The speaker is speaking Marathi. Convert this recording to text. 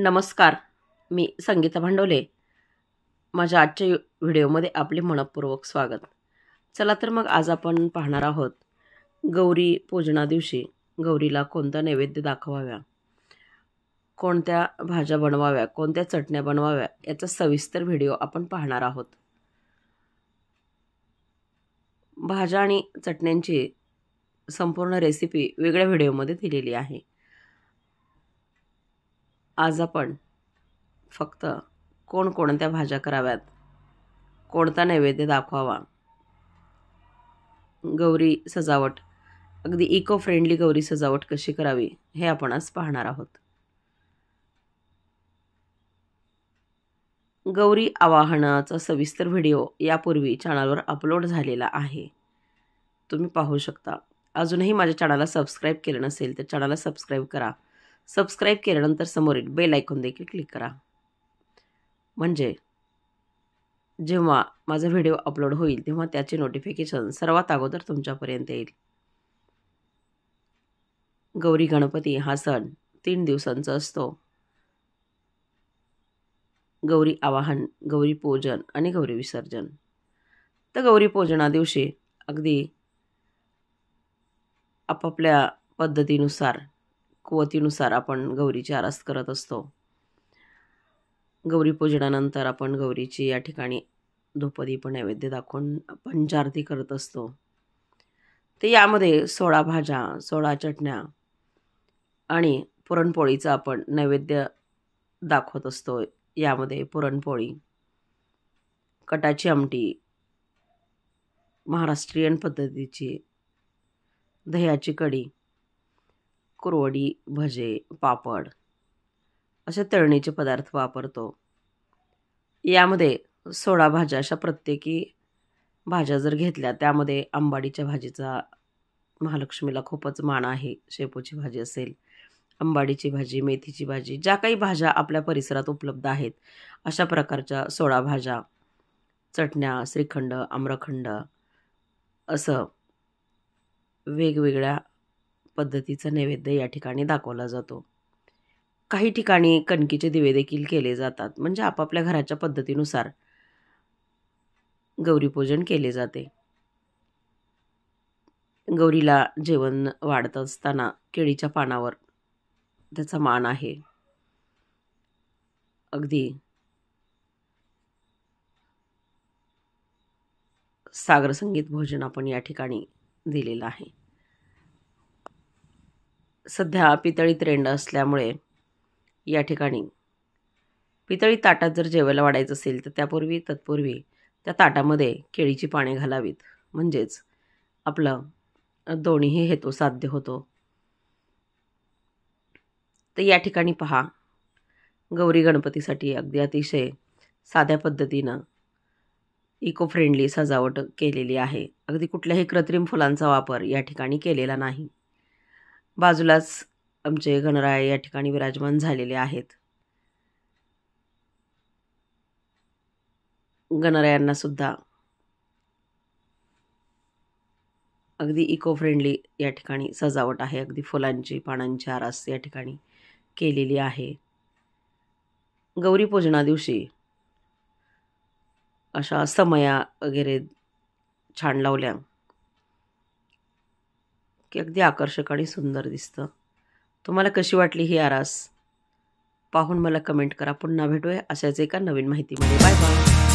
नमस्कार, मी संगीता भांडवले. माझ्या आजच्या व्हिडिओमध्ये आपले मनपूर्वक स्वागत. चला तर मग आज आपण पाहणार आहोत गौरी पूजना दिवशी गौरीला कोणता नैवेद्य दाखवाव्या, कोणत्या भाज्या बनवाव्या, कोणत्या चटण्या बनवाव्या याचा सविस्तर व्हिडिओ आपण पाहणार आहोत. भाज्या आणि चटण्यांची संपूर्ण रेसिपी वेगळ्या व्हिडिओमध्ये दिलेली आहे. आज आपण फक्त कोणकोणत्या भाज्या कराव्यात, कोणता नैवेद्य दाखवावा, गौरी सजावट अगदी इको फ्रेंडली गौरी सजावट कशी करावी हे आपण आज पाहणार आहोत. गौरी आवाहनाचा सविस्तर व्हिडिओ यापूर्वी चॅनलवर अपलोड झालेला आहे, तुम्ही पाहू शकता. अजूनही माझ्या चॅनलला सबस्क्राईब केले नसेल तर चॅनलला सबस्क्राईब करा. सबस्क्राईब केल्यानंतर समोरील बेल आयकॉन देखील क्लिक करा, म्हणजे जेव्हा माझा व्हिडिओ अपलोड होईल तेव्हा त्याचे नोटिफिकेशन सर्वात अगोदर तुमच्यापर्यंत येईल. गौरी गणपती हा सण 3 दिवसांचा असतो. गौरी आवाहन, गौरी पूजन आणि गौरी विसर्जन. तर गौरी पूजना दिवशी अगदी आपापल्या पद्धतीनुसार, कुवतीनुसार आपण गौरीची आरास करत असतो. गौरी पूजनानंतर आपण गौरीची या ठिकाणी धूपदीप नैवेद्य दाखवून पंचारती करत असतो. ते यामध्ये 16 भाज्या, 16 चटण्या आणि पुरणपोळीचा आपण नैवेद्य दाखवत असतो. यामध्ये पुरणपोळी, कटाची आमटी, महाराष्ट्रीयन पद्धतीची दह्याची कढी, कुरवडी, भजे, पापड असे तळणीचे पदार्थ वापरतो. यामध्ये 16 भाज्या अशा प्रत्येकी भाज्या जर घेतल्या, त्यामध्ये आंबाडीच्या भाजीचा महालक्ष्मीला खूपच मान आहे. शेपूची भाजी असेल, आंबाडीची भाजी, मेथीची भाजी, ज्या काही भाज्या आपल्या परिसरात उपलब्ध आहेत अशा प्रकारच्या 16 भाज्या, चटण्या, श्रीखंड, आम्रखंड असं वेगवेगळ्या पद्धतीचा नैवेद्य या ठिकाणी दाखवला जातो. काही ठिकाणी कणकीचे दिवे देखील केले जातात, म्हणजे आपापल्या घराच्या पद्धतीनुसार गौरीपूजन केले जाते. गौरीला जेवण वाढत असताना केळीच्या पानावर त्याचा मान आहे. अगदी सागर संगीत भोजन आपण या ठिकाणी दिलेलं आहे. सध्या पितळी ट्रेंड असल्यामुळे या ठिकाणी पितळी ताटात जर जेवायला वाढायचं असेल तर तत्पूर्वी त्या ताटामध्ये केळीची पाने घालावीत, म्हणजेच आपलं दोन्हीही हेतू साध्य होतो. तर या ठिकाणी पहा, गौरी गणपतीसाठी अगदी अतिशय साध्या पद्धतीनं इको फ्रेंडली सजावट केलेली आहे. अगदी कुठल्याही कृत्रिम फुलांचा वापर या ठिकाणी केलेला नाही. बाजूलाच आमचे गणराय या ठिकाणी विराजमान झालेले आहेत. गणरायांना सुद्धा अगदी इको फ्रेंडली या ठिकाणी सजावट आहे. अगदी फुलांची, पानांची आरास या ठिकाणी केलेली आहे. गौरी पूजना दिवशी अशा समया वगैरे छान लावल्या की अगदी आकर्षक आणि सुंदर दिसतं. तुम्हाला कशी वाटली ही आरास पाहून मला कमेंट करा. पुन्हा भेटूया अशाच एका नवीन माहितीमध्ये. Bye bye.